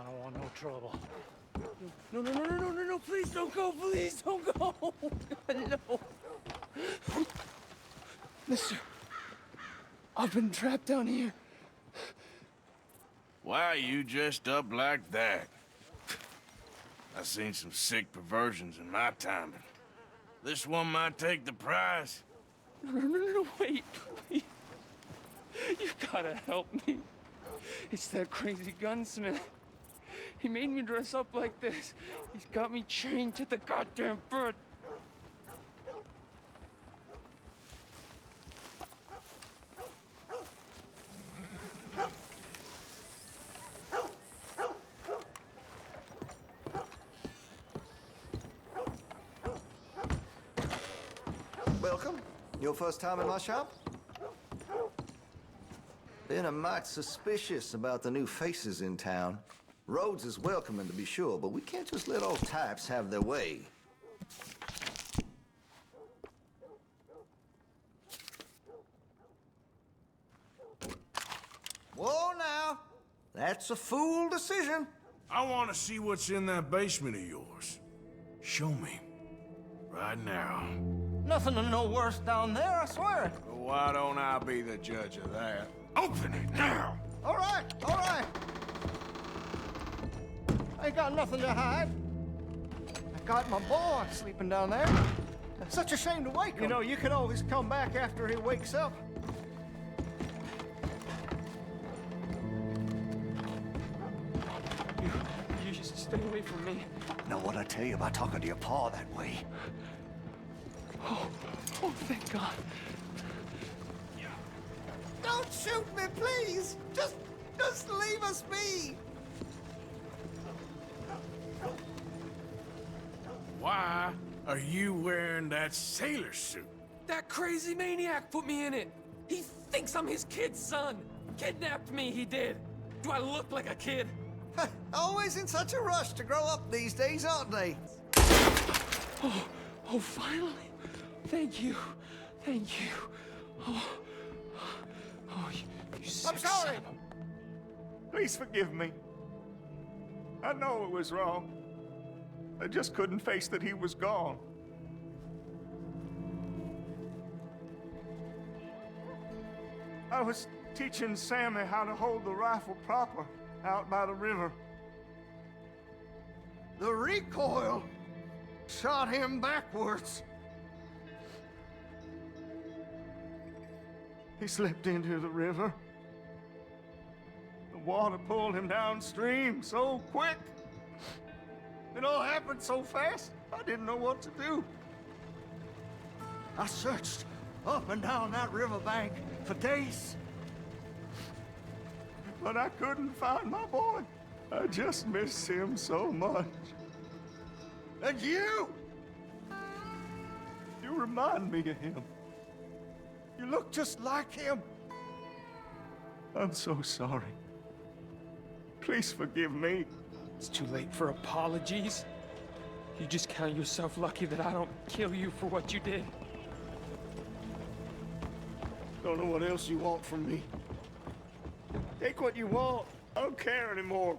I don't want no trouble. No, please don't go, please don't go. No. Mister, I've been trapped down here. Why are you dressed up like that? I've seen some sick perversions in my time, but this one might take the prize. No, wait, please. You gotta help me. It's that crazy gunsmith. He made me dress up like this. He's got me chained to the goddamn bed. Welcome. Your first time in my shop? Been a mite suspicious about the new faces in town. Rhodes is welcoming, to be sure, but we can't just let old types have their way. Whoa, now. That's a fool decision. I want to see what's in that basement of yours. Show me. Right now. Nothing to no worse down there, I swear. Well, why don't I be the judge of that? Open it now! All right, all right. I ain't got nothing to hide. I got my boy sleeping down there. Such a shame to wake him. You know, you can always come back after he wakes up. You just stay away from me. Know what I tell you about talking to your pa that way? Oh, thank God. Don't shoot me, please. Just leave us be. Why are you wearing that sailor suit? That crazy maniac put me in it. He thinks I'm his kid's son. Kidnapped me, he did. Do I look like a kid? Always in such a rush to grow up these days, aren't they? Oh, finally. Thank you. Thank you. You sick I'm sorry. son of a- Please forgive me. I know it was wrong. I just couldn't face that he was gone. I was teaching Sammy how to hold the rifle proper out by the river. The recoil shot him backwards. He slipped into the river. The water pulled him downstream so quick. It all happened so fast, I didn't know what to do. I searched up and down that riverbank for days. But I couldn't find my boy. I just miss him so much. And you? You remind me of him. You look just like him. I'm so sorry. Please forgive me. It's too late for apologies. You just count yourself lucky that I don't kill you for what you did. Don't know what else you want from me. Take what you want. I don't care anymore.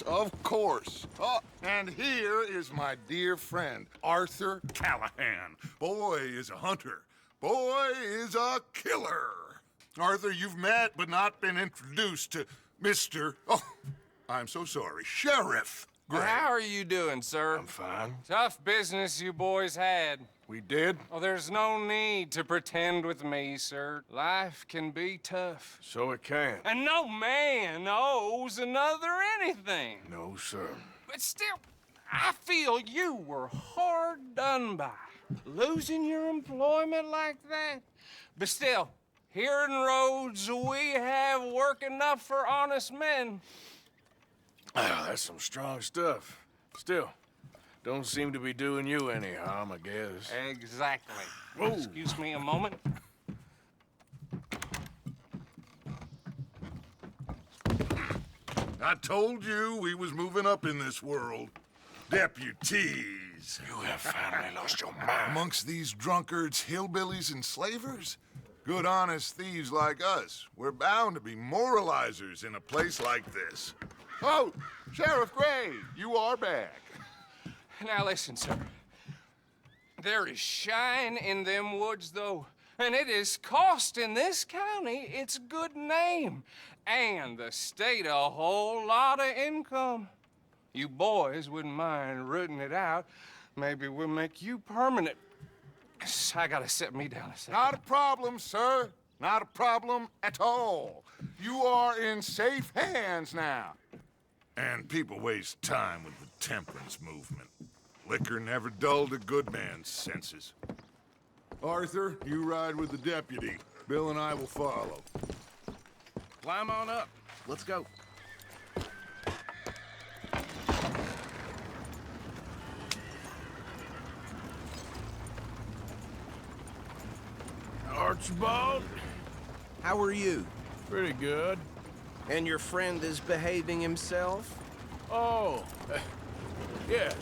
Of course. Oh, and here is my dear friend, Arthur Callahan. Boy is a hunter. Boy is a killer. Arthur, you've met but not been introduced to Mr. Oh, I'm so sorry, Sheriff Gray. How are you doing, sir? I'm fine. Tough business you boys had. We did? Oh, there's no need to pretend with me, sir. Life can be tough. So it can. And no man owes another anything. No, sir. But still, I feel you were hard done by. Losing your employment like that. But still, here in Rhodes, we have work enough for honest men. Ah, that's some strong stuff. Still, don't seem to be doing you any harm, I guess. Exactly. Whoa. Excuse me a moment. I told you we was moving up in this world. Deputies. You have finally lost your mind. Amongst these drunkards, hillbillies, and slavers? Good, honest thieves like us. We're bound to be moralizers in a place like this. Oh, Sheriff Gray, you are back. Now listen, sir. There is shine in them woods, though, and it is costing this county its good name and the state a whole lot of income. You boys wouldn't mind rooting it out. Maybe we'll make you permanent. I gotta set me down a second. Not a problem, sir. Not a problem at all. You are in safe hands now. And people waste time with the temperance movement. Liquor never dulled a good man's senses. Arthur, you ride with the deputy. Bill and I will follow. Climb on up. Let's go. Archibald? How are you? Pretty good. And your friend is behaving himself? Oh, yes.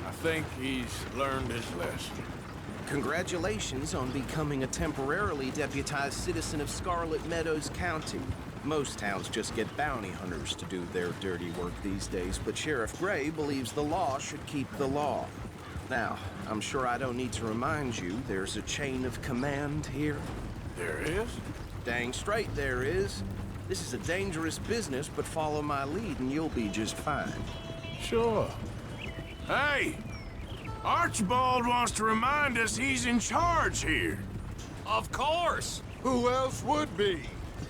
I think he's learned his lesson. Congratulations on becoming a temporarily deputized citizen of Scarlet Meadows County. Most towns just get bounty hunters to do their dirty work these days, but Sheriff Gray believes the law should keep the law. Now, I'm sure I don't need to remind you there's a chain of command here. There is? Dang straight there is. This is a dangerous business, but follow my lead and you'll be just fine. Sure. Hey! Archibald wants to remind us he's in charge here. Of course. Who else would be?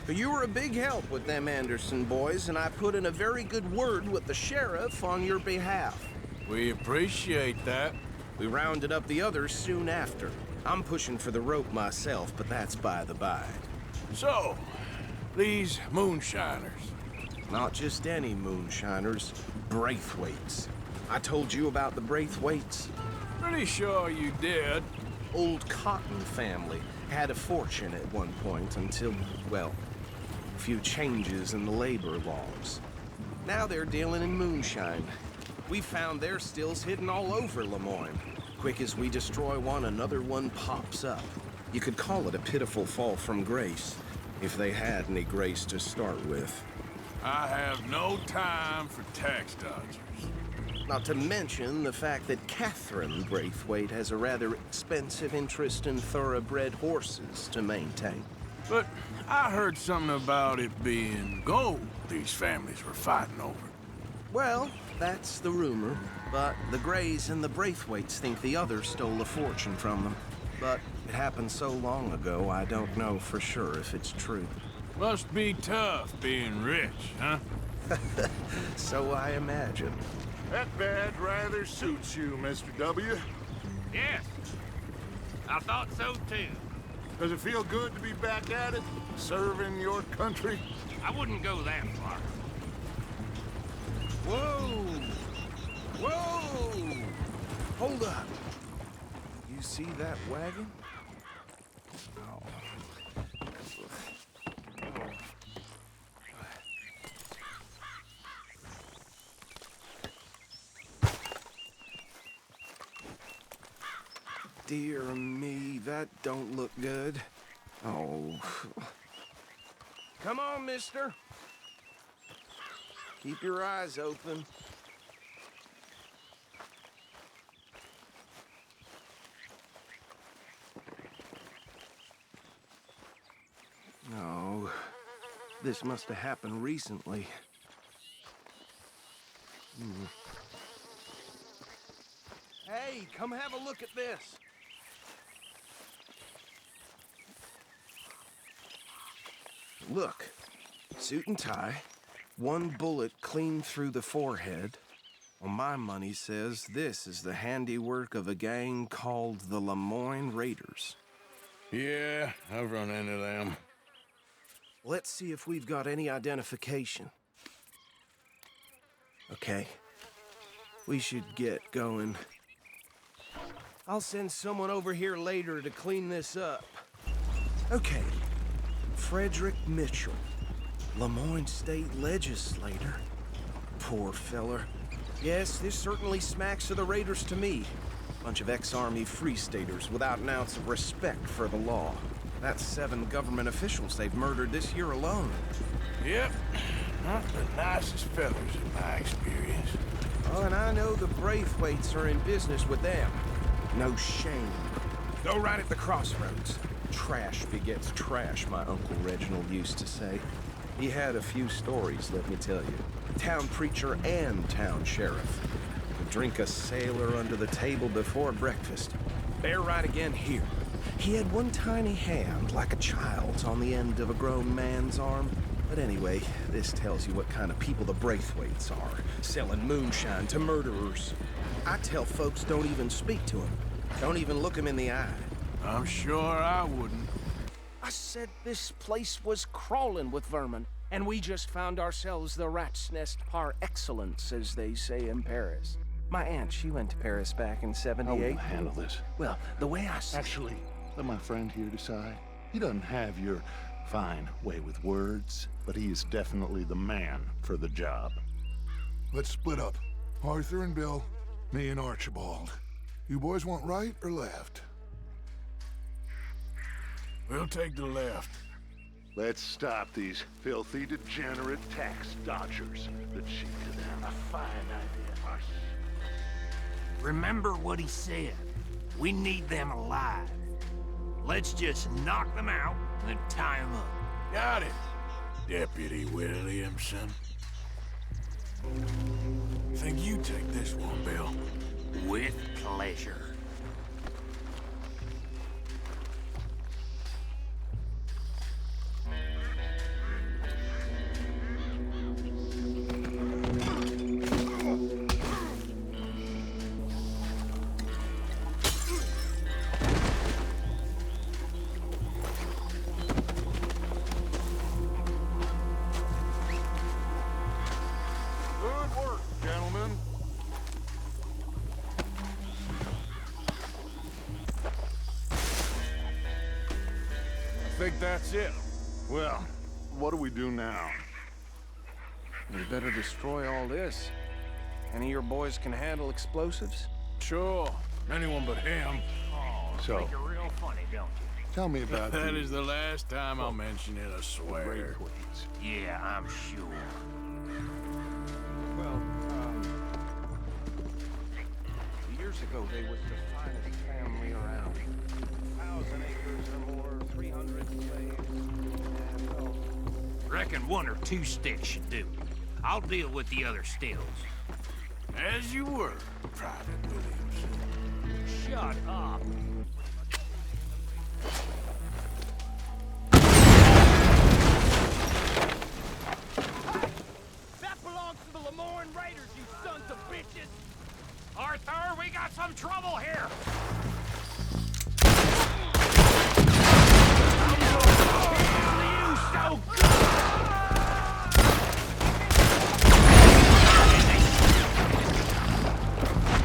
But you were a big help with them Anderson boys, and I put in a very good word with the sheriff on your behalf. We appreciate that. We rounded up the others soon after. I'm pushing for the rope myself, but that's by the by. So, these moonshiners. Not just any moonshiners, Braithwaites. I told you about the Braithwaites. Pretty sure you did. Old Cotton family had a fortune at one point until, well, a few changes in the labor laws. Now they're dealing in moonshine. We found their stills hidden all over Lemoyne. Quick as we destroy one, another one pops up. You could call it a pitiful fall from grace, if they had any grace to start with. I have no time for tax dodgers. Not to mention the fact that Catherine Braithwaite has a rather expensive interest in thoroughbred horses to maintain. But I heard something about it being gold these families were fighting over. Well, that's the rumor, but the Grays and the Braithwaites think the others stole a fortune from them. But it happened so long ago, I don't know for sure if it's true. Must be tough being rich, huh? So I imagine. That badge rather suits you, Mr. W. Yes, I thought so too. Does it feel good to be back at it, serving your country? I wouldn't go that far. Whoa! Whoa! Hold up. You see that wagon? Oh. Dear me, that don't look good. Oh. Come on, mister. Keep your eyes open. No. This must have happened recently. Hey, come have a look at this. Look, suit and tie, one bullet clean through the forehead. Well, my money says this is the handiwork of a gang called the Lemoyne Raiders. Yeah, I've run into them. Let's see if we've got any identification. Okay. We should get going. I'll send someone over here later to clean this up. Okay. Frederick Mitchell, Lemoyne State Legislator. Poor feller. Yes, this certainly smacks of the Raiders to me. Bunch of ex-Army Free Staters without an ounce of respect for the law. That's 7 government officials they've murdered this year alone. Yep. Not the nicest fellas in my experience. Oh, and I know the Braithwaites are in business with them. No shame. Go right at the crossroads. Trash begets trash, my Uncle Reginald used to say. He had a few stories, let me tell you. Town preacher and town sheriff. Could drink a sailor under the table before breakfast. Bear right again here. He had one tiny hand, like a child's, on the end of a grown man's arm. But anyway, this tells you what kind of people the Braithwaites are, selling moonshine to murderers. I tell folks don't even speak to them. Don't even look them in the eye. I'm sure I wouldn't. I said this place was crawling with vermin, and we just found ourselves the rat's nest par excellence, as they say in Paris. My aunt, she went to Paris back in '78. How will I handle this? Well, the way I see Actually, let my friend here decide. He doesn't have your fine way with words, but he is definitely the man for the job. Let's split up. Arthur and Bill, me and Archibald. You boys want right or left? We'll take the left. Let's stop these filthy, degenerate tax dodgers. The chief of them. A fine idea. Remember what he said. We need them alive. Let's just knock them out and then tie them up. Got it, Deputy Williamson. Think you take this one, Bill? With pleasure. Good work, gentlemen. I think that's it. Well, what do we do now? We better destroy all this. Any of your boys can handle explosives? Sure. Anyone but him. So, Make it real funny, don't you? tell me about That is the last time I'll mention it, I swear. Braithwaites. Yeah, I'm sure. Well, years ago they was the finest family around. 1,000 acres or more, 300 slaves. And, well, Reckon 1 or 2 sticks should do. I'll deal with the other stills. As you were, Private Williamson. Shut up. That belongs to the Lemoyne Raiders, you sons of bitches! Arthur, we got some trouble here. You so good!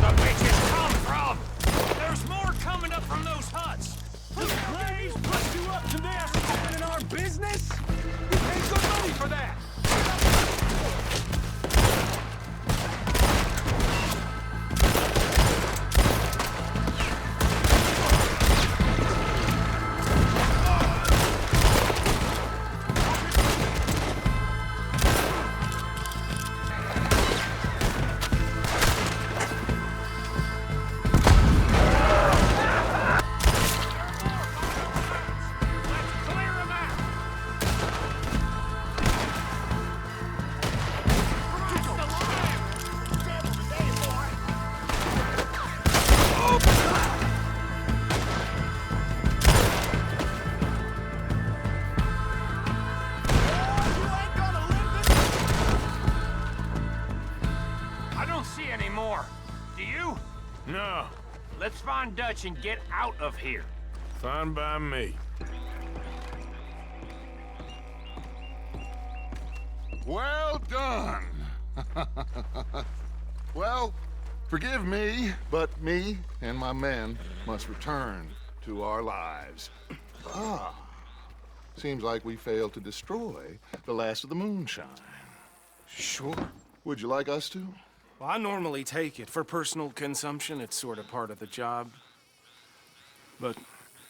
The bitches come from. There's more coming up from those huts. The Blaze put you up to this, standing in our business? You paid good money for that! I don't see any more. Do you? No, Let's find Dutch and get out of here. fine by me. Well done. Forgive me, but me and my men must return to our lives. Ah, seems like we failed to destroy the last of the moonshine. Sure. Would you like us to? Well, I normally take it. For personal consumption, it's sort of part of the job. But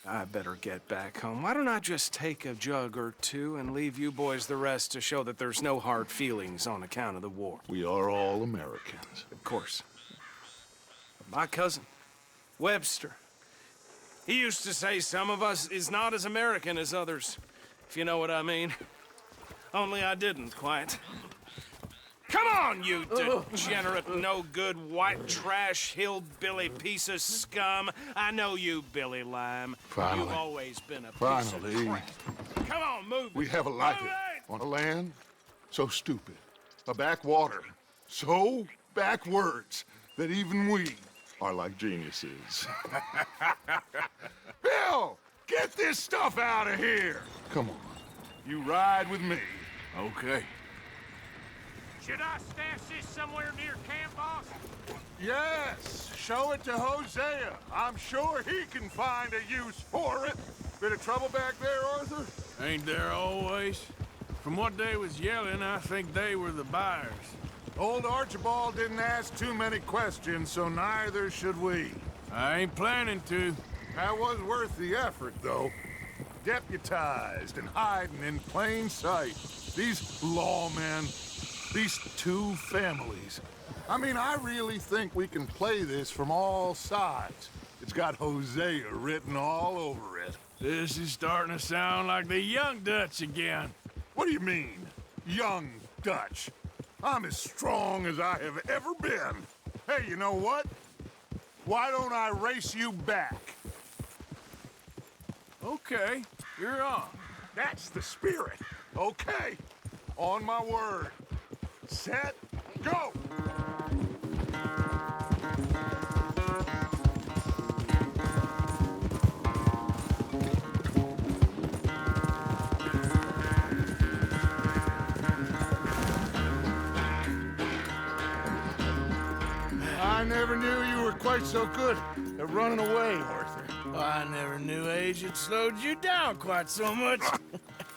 I better get back home. Why don't I just take a jug or two and leave you boys the rest to show that there's no hard feelings on account of the war? We are all Americans. Of course. My cousin, Webster, he used to say some of us is not as American as others, if you know what I mean. Only I didn't quite. Come on, you degenerate, no-good, white trash, hillbilly piece of scum. I know you, Billy Lime. Finally. You've always been a piece of crap. Come on, move it. We have a life on a land so stupid, a backwater so backwards that even we are like geniuses. Bill, get this stuff out of here. Come on, you ride with me. Okay. Should I stash this somewhere near camp, boss? Yes, show it to Hosea. I'm sure he can find a use for it. Bit of trouble back there, Arthur? Ain't there always? From what they was yelling, I think they were the buyers. Old Archibald didn't ask too many questions, so neither should we. I ain't planning to. That was worth the effort, though. Deputized and hiding in plain sight. These lawmen, these two families. I mean, I really think we can play this from all sides. It's got Hosea written all over it. This is starting to sound like the Young Dutch again. What do you mean, young Dutch? I'm as strong as I have ever been. Hey, you know what? Why don't I race you back? Okay, you're on. That's the spirit. Okay, on my word. Set, go! I never knew you were quite so good at running away, Arthur. I never knew age had slowed you down quite so much.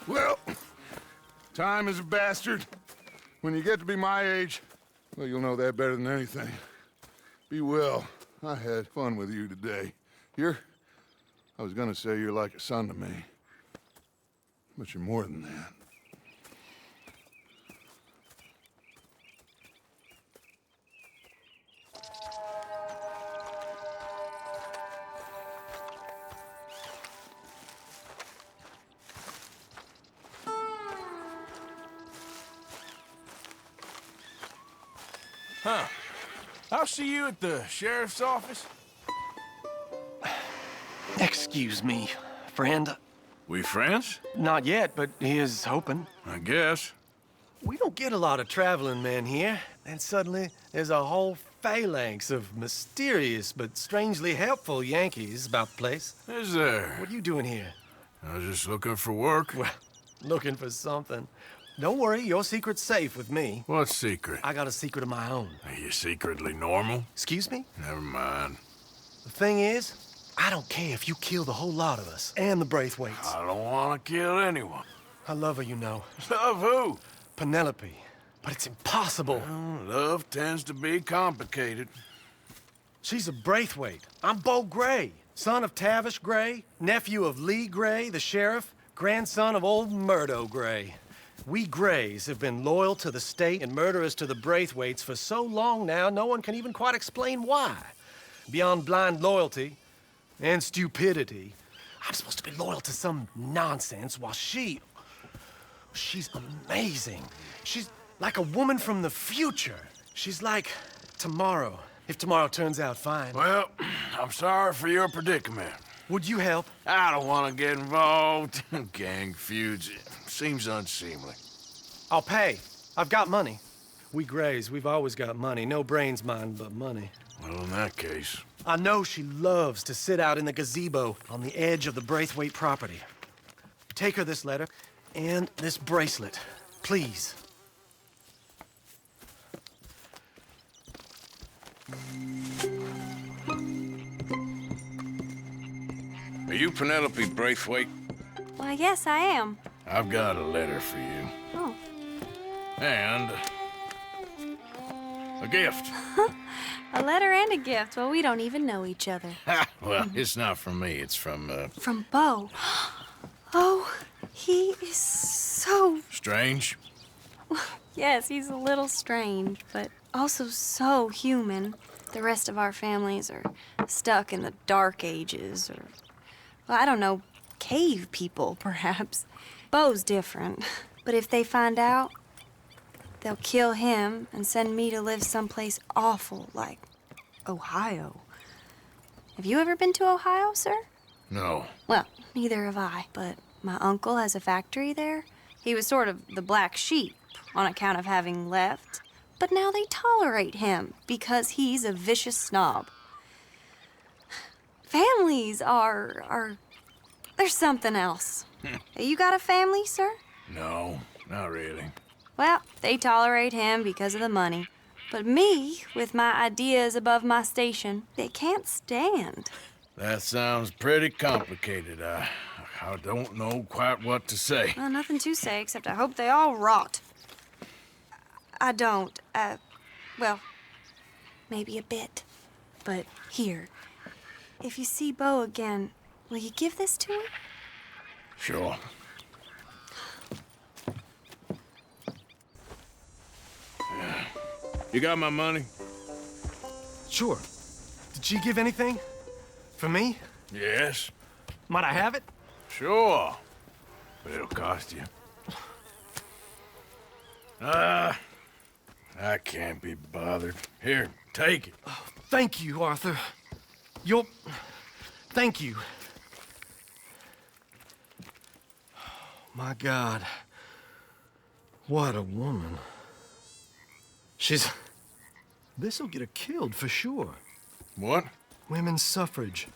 Well, time is a bastard. When you get to be my age, well, you'll know that better than anything. Be well. I had fun with you today. I was gonna say you're like a son to me. But you're more than that. Huh. I'll see you at the sheriff's office. Excuse me, friend. We friends? Not yet, but he is hoping. I guess. We don't get a lot of traveling men here, and suddenly there's a whole phalanx of mysterious but strangely helpful Yankees about the place. Is there? What are you doing here? I was just looking for work. Well, looking for something. Don't worry, your secret's safe with me. What secret? I got a secret of my own. Are you secretly normal? Excuse me? Never mind. The thing is, I don't care if you kill the whole lot of us, and the Braithwaites. I don't want to kill anyone. I love her, you know. Love who? Penelope. But it's impossible. Well, love tends to be complicated. She's a Braithwaite. I'm Bo Gray, son of Tavish Gray, nephew of Lee Gray, the sheriff, grandson of old Murdo Gray. We Grays have been loyal to the state and murderers to the Braithwaites for so long now, no one can even quite explain why. Beyond blind loyalty and stupidity, I'm supposed to be loyal to some nonsense while she's amazing. She's like a woman from the future. She's like tomorrow, if tomorrow turns out fine. Well, I'm sorry for your predicament. Would you help? I don't want to get involved in gang feuds. It seems unseemly. I'll pay. I've got money. We Grays, we've always got money. No brains, mind, but money. Well, in that case... I know she loves to sit out in the gazebo on the edge of the Braithwaite property. Take her this letter and this bracelet, please. you Penelope Braithwaite? Why, yes, I am. I've got a letter for you. Oh. And a gift. A letter and a gift. Well, we don't even know each other. Well, it's not from me. It's from, From Bo. Oh, he is so... Strange? Yes, he's a little strange, but also so human. The rest of our families are stuck in the dark ages, or, well, I don't know, cave people, perhaps. Bo's different. But if they find out, they'll kill him and send me to live someplace awful like Ohio. Have you ever been to Ohio, sir? No. Well, neither have I, but my uncle has a factory there. He was sort of the black sheep on account of having left, but now they tolerate him because he's a vicious snob. Families are there's something else. You got a family, sir? No, not really. Well, they tolerate him because of the money. But me, with my ideas above my station, they can't stand. That sounds pretty complicated. I don't know quite what to say. Well, nothing to say, except I hope they all rot. I don't. Well, maybe a bit. But here, if you see Bo again, will you give this to him? Sure. You got my money? Sure. Did she give anything? For me? Yes. Might I have it? Sure. But it'll cost you. I can't be bothered. Here, take it. Oh, thank you, Arthur. Thank you. My God. What a woman. This'll get her killed for sure. What? Women's suffrage.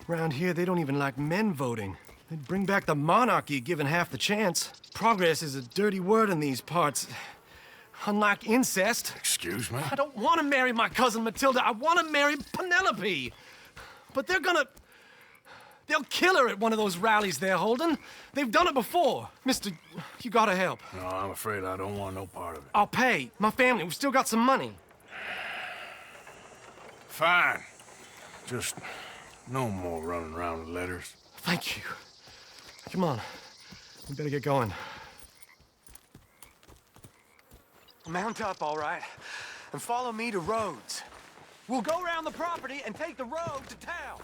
Around here, they don't even like men voting. They'd bring back the monarchy given half the chance. Progress is a dirty word in these parts. Unlike incest. Excuse me? I don't want to marry my cousin Matilda. I want to marry Penelope. But they'll kill her at one of those rallies they're holding. They've done it before. Mister, you gotta help. No, I'm afraid I don't want no part of it. I'll pay. My family, we've still got some money. Fine. Just no more running around with letters. Thank you. Come on. We better get going. Mount up, all right, and follow me to Rhodes. We'll go around the property and take the road to town.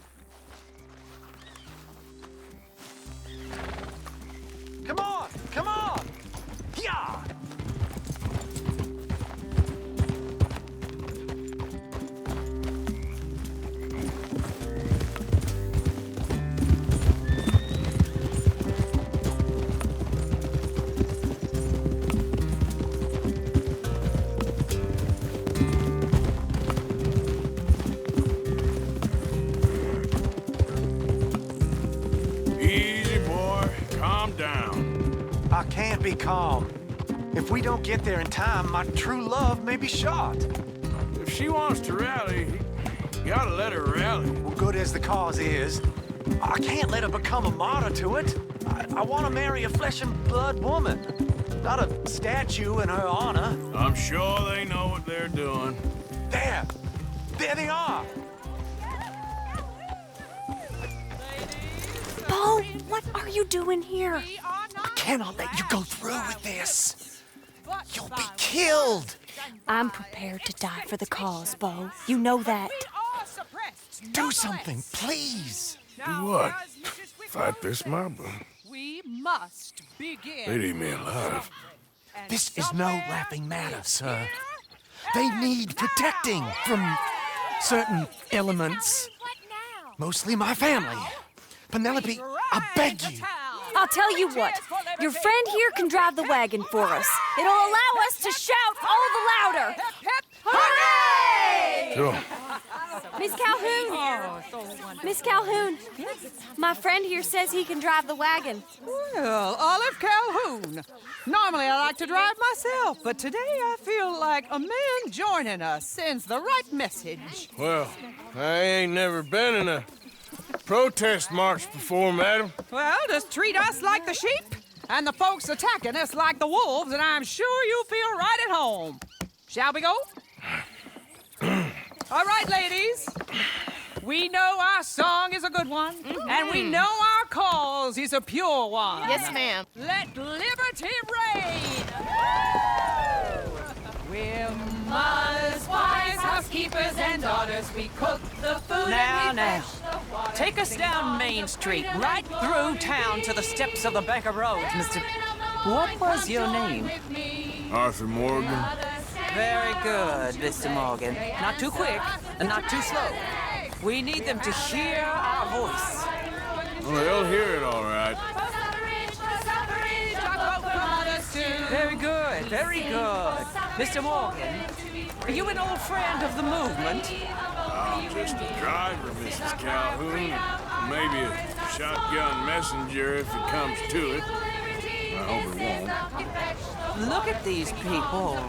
Come on! Come on! Yeah! Easy, boy. Calm down. I can't be calm. If we don't get there in time, my true love may be shot. If she wants to rally, you gotta let her rally. Well, good as the cause is, I can't let her become a martyr to it. I want to marry a flesh and blood woman, not a statue in her honor. I'm sure they know what they're doing. There they are. Bo, what are you doing here? I cannot let you go through with this. You'll be killed. I'm prepared to die for the cause, Bo. You know that. Do something, please. Do what? Fight this mob? We must begin. They'd eat me alive. This is no laughing matter, sir. They need protecting from certain elements. Mostly my family. Penelope, I beg you. I'll tell you what. Your friend here can drive the wagon for us. It'll allow us to shout all the louder. Hooray! Sure. Miss Calhoun! Miss Calhoun! My friend here says he can drive the wagon. Well, Olive Calhoun. Normally I like to drive myself, but today I feel like a man joining us sends the right message. Well, I ain't never been in a protest march before, madam? Well, just treat us like the sheep, and the folks attacking us like the wolves, and I'm sure you feel right at home. Shall we go? All right, ladies. We know our song is a good one, and we know our cause is a pure one. Yes, ma'am. Let liberty reign! We're mothers, wives, housekeepers, and daughters. We cook the food and we fetch the water. Take us down Main Street, right through town to the steps of the Bank of Roads, Mr. What was your name? Arthur Morgan. Very good, Mr. Morgan. Not too quick and not too slow. We need them to hear our voice. Well, they'll hear it all right. Very good, very good. Mr. Morgan, are you an old friend of the movement? I'm just a driver, Mrs. Calhoun. Maybe a shotgun messenger if it comes to it. I hope it won't. Look at these people.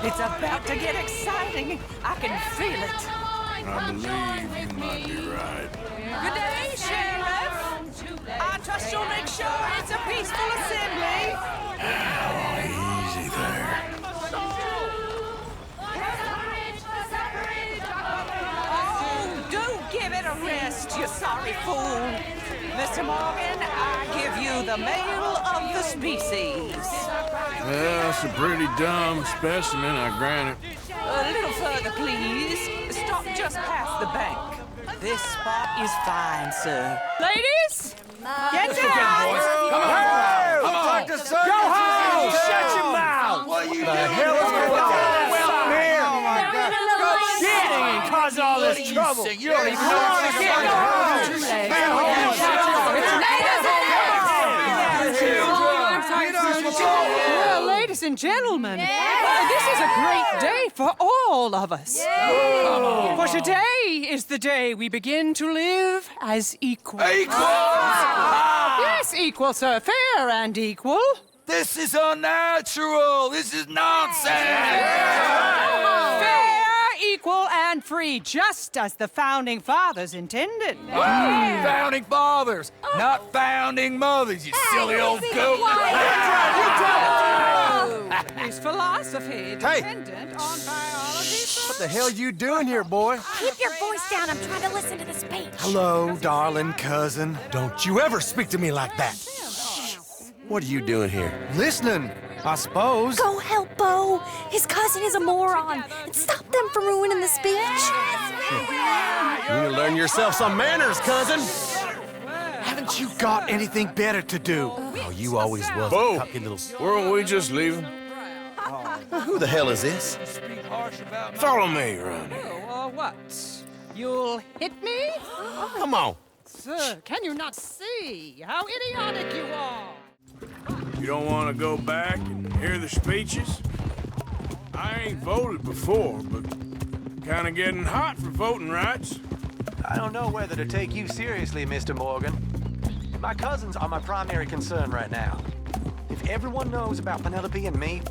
It's about to get exciting. I can feel it. I believe you might be right. Good day, Sheriff. I trust you'll make sure it's a peaceful assembly. Easy there. Oh, do give it a rest, you sorry fool. Mr. Morgan, I give you the male of the species. Yeah, that's a pretty dumb specimen, I grant it. A little further, please. Stop just past the bank. This spot is fine, sir. Ladies, get down! Come on! Go home! Shut your mouth! What the hell is going on? Well, here! Oh, my God. Go shitting and cause all this trouble. You don't even know what to get. Well, ladies and gentlemen, this is a great day for all of us. For today is the day we begin to live as equals. Yes, equal, sir. Fair and equal. This is unnatural. This is nonsense. Fair, equal, and free, just as the Founding Fathers intended. Founding fathers, not founding mothers, you silly old goat. His philosophy dependent on biology. What the hell you doing here, boy? Keep your voice down. I'm trying to listen to the speech. Hello, darling cousin. Don't you ever speak to me like that. What are you doing here? Listening, I suppose. Go help Bo. His cousin is a moron. And stop them from ruining the speech. You need to learn yourself some manners, cousin. Haven't you got anything better to do? Oh, you always was Bo, a cocky little... weren't we just leaving? Who the hell is this? Follow me around here. What? You'll hit me? Come on. Sir, can you not see how idiotic you are? You don't want to go back and hear the speeches? I ain't voted before, but kind of getting hot for voting rights. I don't know whether to take you seriously, Mr. Morgan. My cousins are my primary concern right now. If everyone knows about Penelope and me...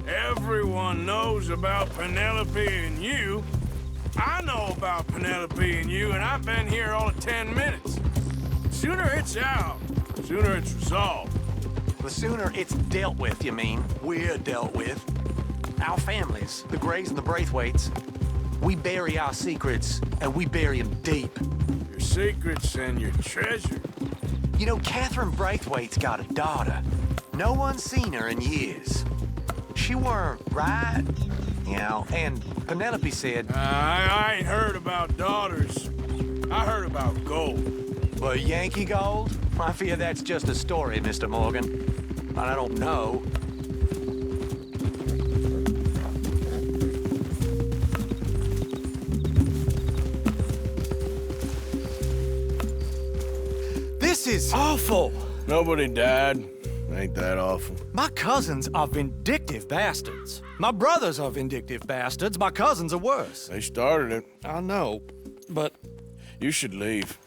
Everyone knows about Penelope and you. I know about Penelope and you, and I've been here all of 10 minutes. Sooner it's out, sooner it's resolved. The sooner it's dealt with, you mean? We're dealt with. Our families, the Grays and the Braithwaites, we bury our secrets, and we bury them deep. Your secrets and your treasure. You know, Catherine Braithwaite's got a daughter. No one's seen her in years. She weren't right, you know, and Penelope said... I ain't heard about daughters. I heard about gold. But Yankee gold? I fear that's just a story, Mr. Morgan. And I don't know. This is awful. Nobody died. Ain't that awful? My cousins are vindictive bastards. My brothers are vindictive bastards. My cousins are worse. They started it. I know, but... You should leave.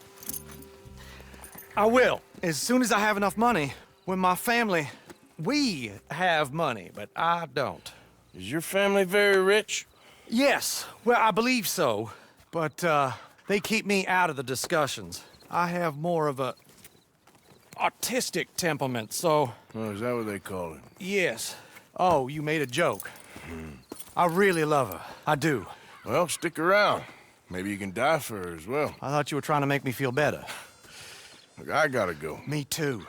I will, as soon as I have enough money. When my family... We have money, but I don't. Is your family very rich? Yes, well, I believe so. But, They keep me out of the discussions. I have more of a artistic temperament, so... Oh, is that what they call it? Yes. Oh, you made a joke. I really love her. I do. Well, stick around. Maybe you can die for her as well. I thought you were trying to make me feel better. Look, I gotta go. Me too.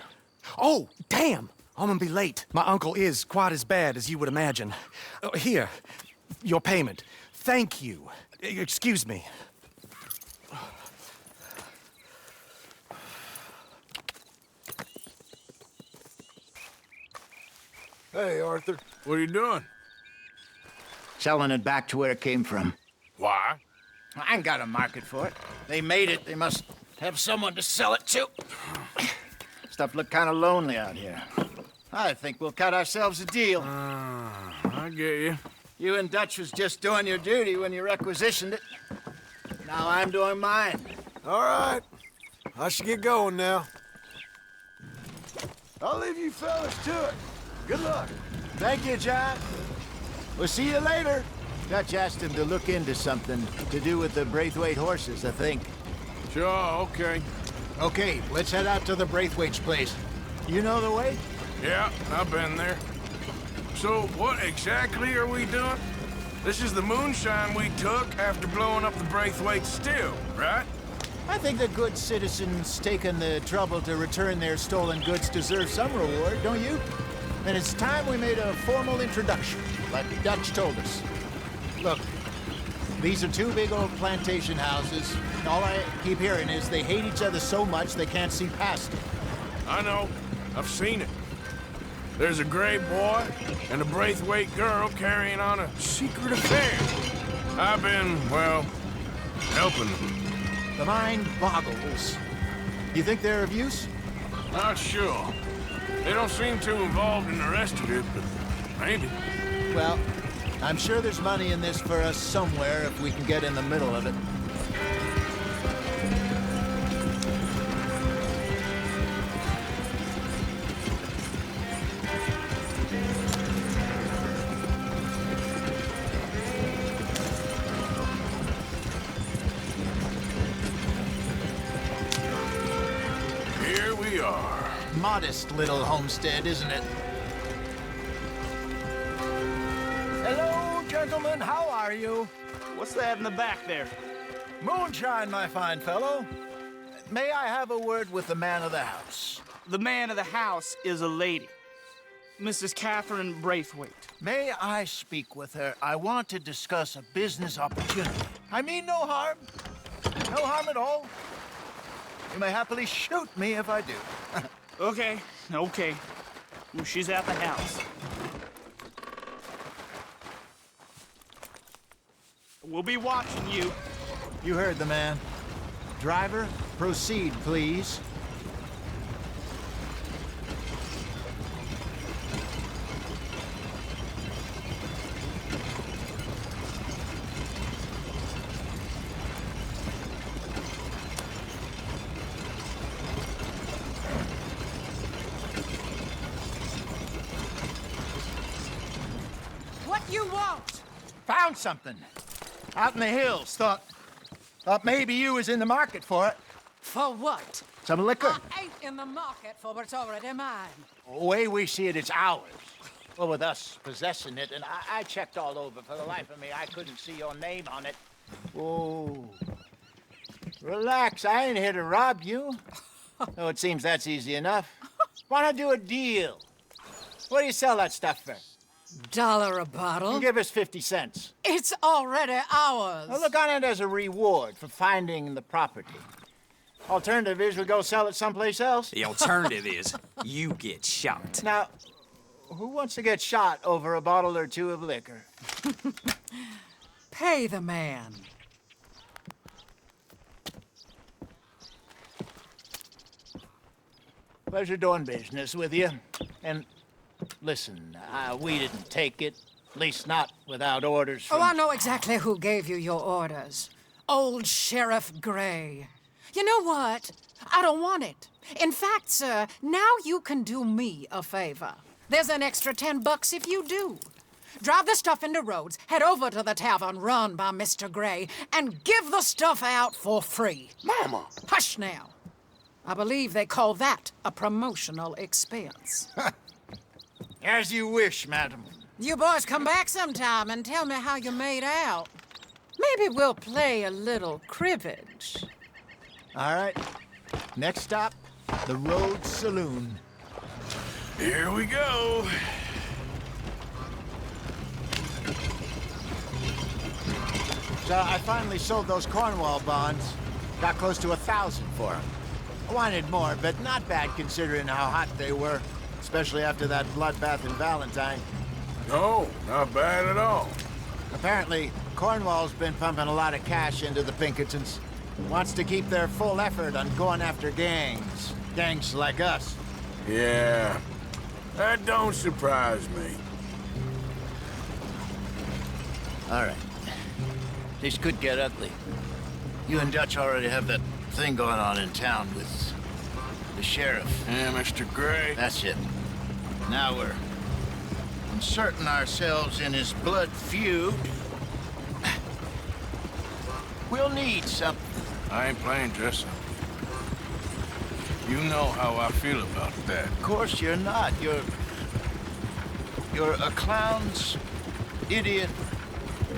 Oh, damn! I'm gonna be late. My uncle is quite as bad as you would imagine. Here, your payment. Thank you. Excuse me. Hey, Arthur. What are you doing? Selling it back to where it came from. Why? I ain't got a market for it. They made it. They must have someone to sell it to. Stuff look kind of lonely out here. I think we'll cut ourselves a deal. I get you. You and Dutch was just doing your duty when you requisitioned it. Now I'm doing mine. All right. I should get going now. I'll leave you fellas to it. Good luck. Thank you, John. We'll see you later. Dutch asked him to look into something to do with the Braithwaite horses, I think. Sure, okay. Okay, let's head out to the Braithwaite's place. You know the way? Yeah, I've been there. So, what exactly are we doing? This is the moonshine we took after blowing up the Braithwaite still, right? I think the good citizens taking the trouble to return their stolen goods deserve some reward, don't you? And it's time we made a formal introduction, like Dutch told us. Look, these are two big old plantation houses. All I keep hearing is they hate each other so much they can't see past it. I know. I've seen it. There's a gray boy and a Braithwaite girl carrying on a secret affair. I've been, well, helping them. The mind boggles. You think they're of use? Not sure. They don't seem too involved in the rest of it, but maybe. Well, I'm sure there's money in this for us somewhere if we can get in the middle of it. Here we are. Modest little homestead, isn't it? Hello, gentlemen. How are you? What's that in the back there? Moonshine, my fine fellow. May I have a word with the man of the house? The man of the house is a lady. Mrs. Catherine Braithwaite. May I speak with her? I want to discuss a business opportunity. I mean no harm. No harm at all. You may happily shoot me if I do. Okay. Well, she's at the house. We'll be watching you. You heard the man. Driver, proceed, please. What you want? Found something. Out in the hills. Thought maybe you was in the market for it. For what? Some liquor. I ain't in the market for what's already mine. The way we see it, it's ours. Well, with us possessing it, and I checked all over. For the life of me, I couldn't see your name on it. Oh. Relax, I ain't here to rob you. Oh, it seems that's easy enough. Why not do a deal? What do you sell that stuff for? $1 a bottle? You give us 50 cents. It's already ours. Well, look on it as a reward for finding the property. Alternative is we go sell it someplace else. The alternative is you get shot. Now, who wants to get shot over a bottle or two of liquor? Pay the man. Pleasure doing business with you. And listen, we didn't take it. At least not without orders from... Oh, I know exactly who gave you your orders. Old Sheriff Gray. You know what? I don't want it. In fact, sir, now you can do me a favor. There's an extra $10 if you do. drive the stuff into Rhodes, head over to the tavern run by Mr. Gray, and give the stuff out for free. Mama! Hush now. I believe they call that a promotional expense. As you wish, madam. You boys come back sometime and tell me how you made out. Maybe we'll play a little cribbage. All right. Next stop, the Rhodes Saloon. Here we go. So I finally sold those Cornwall bonds. Got close to 1,000 for them. I wanted more, but not bad considering how hot they were, especially after that bloodbath in Valentine. No, not bad at all. Apparently, Cornwall's been pumping a lot of cash into the Pinkertons. Wants to keep their full effort on going after gangs. Gangs like us. Yeah, that don't surprise me. All right. This could get ugly. You and Dutch already have that thing going on in town with the sheriff. Yeah, Mr. Gray. That's it. Now we're inserting ourselves in his blood feud. We'll need something. I ain't playing dress-up. You know how I feel about that. Of course you're not. You're a clown's idiot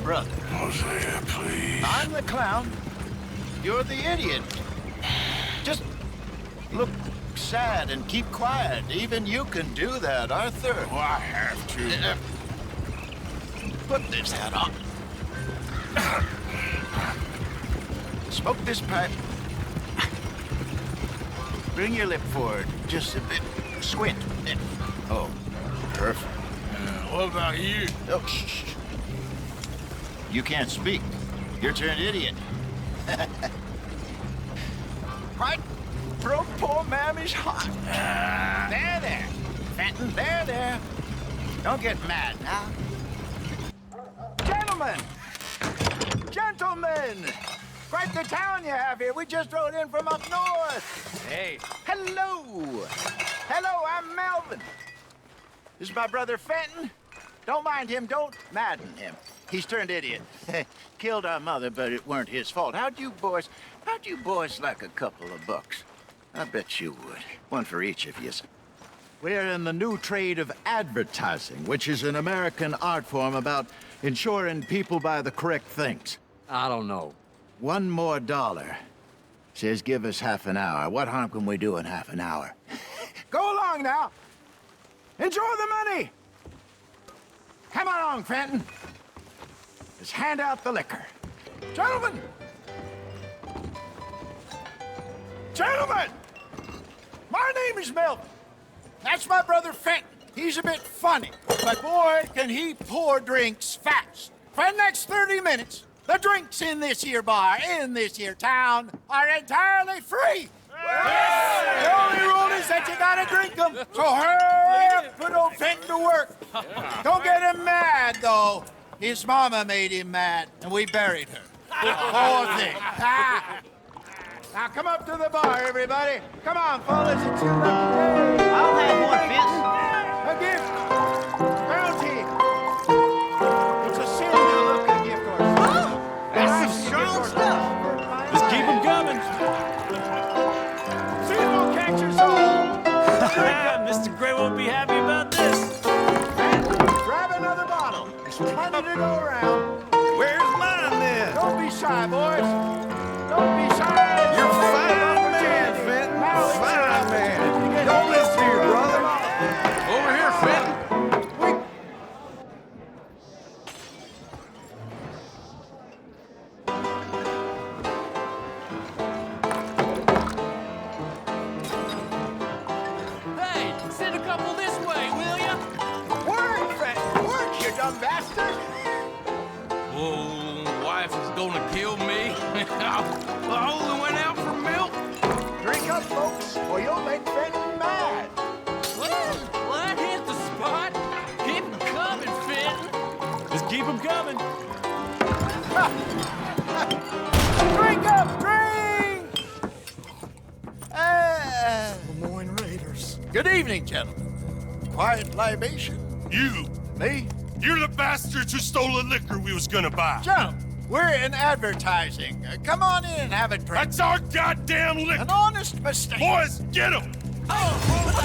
brother. Hosea, please. I'm the clown. You're the idiot. Just look sad and keep quiet. Even you can do that, Arthur. Oh, I have to. Put this hat on. Smoke this pipe. Bring your lip forward just a bit. Squint. Oh, perfect. What about you? Oh, shh. You can't speak. You're turned idiot. Right? Throw poor Mammy's hot. There. Fenton, there. Don't get mad now. Gentlemen! Quite the town you have here. We just rode in from up north. Hey. Hello, I'm Melvin. This is my brother Fenton. Don't mind him, don't madden him. He's turned idiot. Killed our mother, but it weren't his fault. How'd you boys like a couple of bucks? I bet you would. One for each of you. We're in the new trade of advertising, which is an American art form about ensuring people buy the correct things. I don't know. $1 more. Says give us half an hour. What harm can we do in half an hour? Go along now. Enjoy the money. Come along, Fenton. Let's hand out the liquor. Gentlemen! My name is Melvin. That's my brother Fenton. He's a bit funny, but boy, can he pour drinks fast. For the next 30 minutes, the drinks in this here bar, in this here town, are entirely free. Yes! The only rule is that you gotta drink them. So hurry up, put old Fenton to work. Don't get him mad, though. His mama made him mad, and we buried her. Poor thing. Now come up to the bar, everybody. Come on, fellas. It's your lucky day. I'll have one, Fenton. A gift. Bounty. It's a sin to look a gift or something. That's some strong stuff. Just keep them coming. See if we'll catch us all. Mr. Gray won't be happy about this. Grab another bottle. There's plenty to go around. Where's mine, then? Don't be shy, boys. Don't be shy. You're a fine man, Fenton. Fine man. Don't listen to your brother. Over here, Fenton. Hey, send a couple this way, will ya? Work, Fenton. Work, you dumb bastard. Oh, wife is gonna kill me. I only went out for milk. Drink up, folks, or you'll make Fenton mad. Well, that hit the spot. Keep 'em coming, Fenton. Just keep them coming. Drink up, drink! Lemoyne Raiders. Good evening, gentlemen. Quiet libation. You. Me? You're the bastards who stole the liquor we was gonna buy. Joe, we're in advertising. Come on in and have a drink. That's our goddamn liquor. An honest mistake. Boys, get him! Come on, look!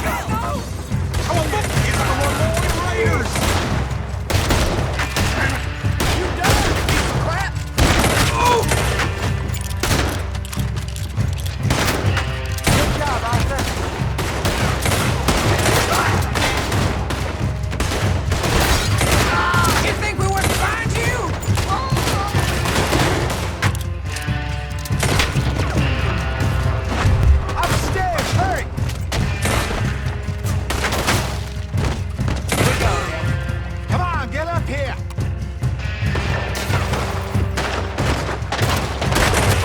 Raiders! You done, you piece of crap! Good job, Arthur. You think we wouldn't find you? Upstairs, hurry! Come on, get up here!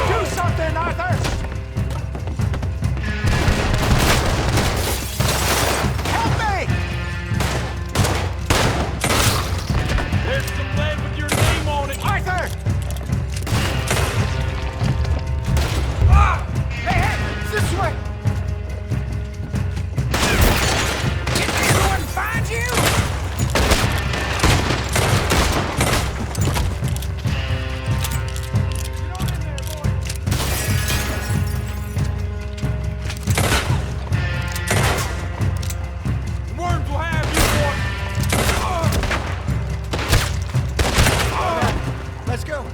Do something, Arthur! Help me! There's some lead with your name on it. Arthur! Hey, this way! You think we wouldn't find you? Worms will have you, boy. Let's go.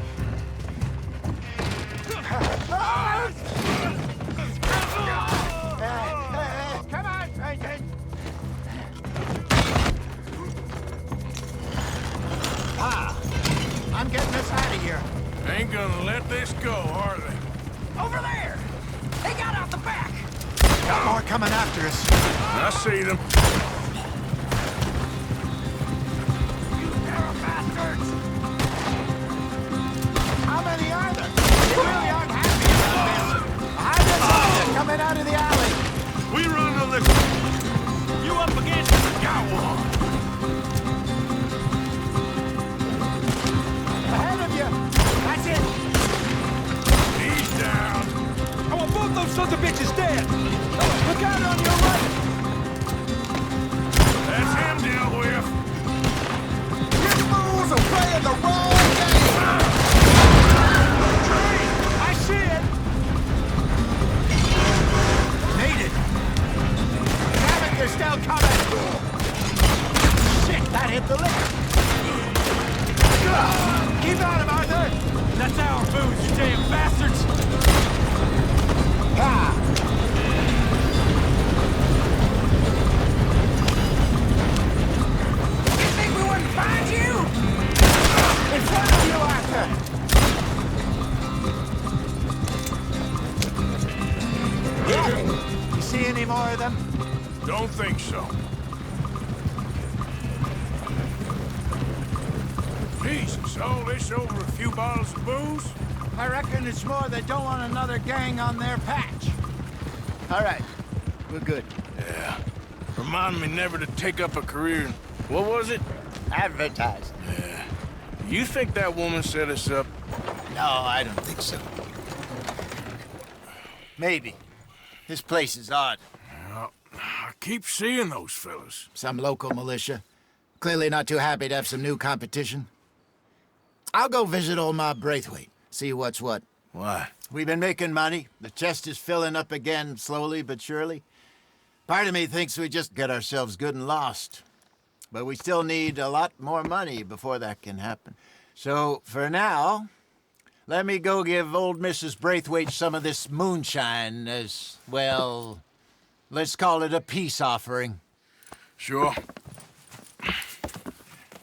Come on, Franklin. I'm getting us out of here. Ain't gonna let this go, are they? Over there! They got out the back! Got more coming after us. I see them. How many are there? They really aren't happy about this. Behind us, they're coming out of the alley. We run the liquor. You up against the got one. Ahead of you. That's it. He's down. I want both those sons of bitches dead! Look out on your right. That's him dealt with. You fools are playing the wrong game. I see it. Made it. Damn it, you're still coming. Shit, that hit the liquor. Keep on him, Arthur. That's our booze, you damn bastards. Ah. You think we wouldn't find you? In front of you, Arthur. Yeah. You see any more of them? Don't think so. Jesus, all this over a few bottles of booze? I reckon it's more they don't want another gang on their patch. All right, we're good. Yeah. Remind me never to take up a career in, what was it? Advertising. Yeah. You think that woman set us up? No, I don't think so. Maybe. This place is odd. Well, I keep seeing those fellas. Some local militia. Clearly not too happy to have some new competition. I'll go visit old Mob Braithwaite, see what's what. Why? We've been making money. The chest is filling up again, slowly but surely. Part of me thinks we just get ourselves good and lost. But we still need a lot more money before that can happen. So, for now, let me go give old Mrs. Braithwaite some of this moonshine as, well, let's call it a peace offering. Sure.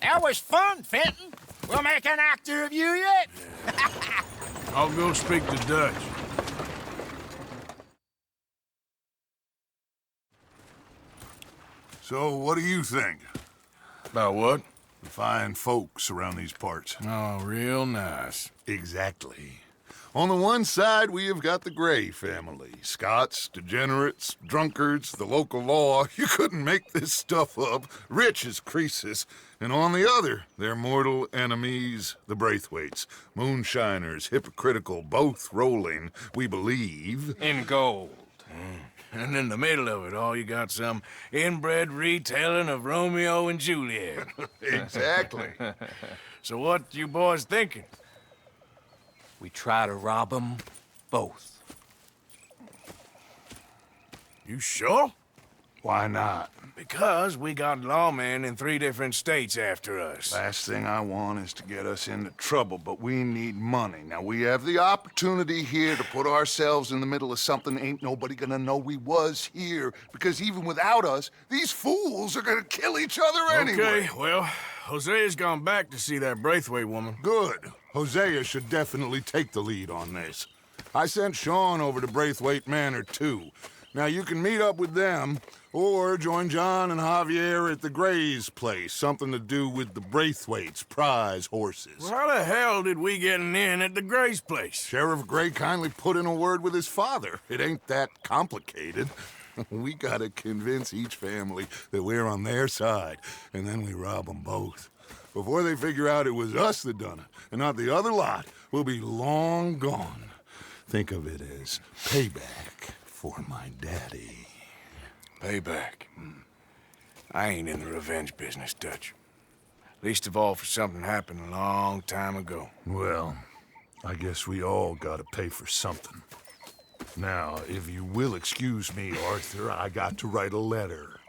That was fun, Fenton. We'll make an actor of you yet. I'll go speak to Dutch. So, what do you think? About what? The fine folks around these parts. Oh, real nice. Exactly. On the one side, we have got the Gray family. Scots, degenerates, drunkards, the local law. You couldn't make this stuff up. Rich as Croesus. And on the other, their mortal enemies, the Braithwaites. Moonshiners, hypocritical, both rolling, we believe. In gold. And in the middle of it all, you got some inbred retelling of Romeo and Juliet. Exactly. So what you boys thinking? We try to rob them both. You sure? Why not? Because we got lawmen in 3 different states after us. Last thing I want is to get us into trouble, but we need money. Now, we have the opportunity here to put ourselves in the middle of something ain't nobody gonna know we was here, because even without us, these fools are gonna kill each other anyway. Okay, well, Hosea's gone back to see that Braithwaite woman. Good. Hosea should definitely take the lead on this. I sent Sean over to Braithwaite Manor, too. Now, you can meet up with them, or join John and Javier at the Gray's place. Something to do with the Braithwaite's prize horses. Well, how the hell did we get in at the Gray's place? Sheriff Gray kindly put in a word with his father. It ain't that complicated. We gotta convince each family that we're on their side, and then we rob them both. Before they figure out it was us that done it, and not the other lot, we'll be long gone. Think of it as payback for my daddy. Payback. I ain't in the revenge business, Dutch. Least of all for something happened a long time ago. Well, I guess we all gotta pay for something. Now, if you will excuse me, Arthur, I got to write a letter.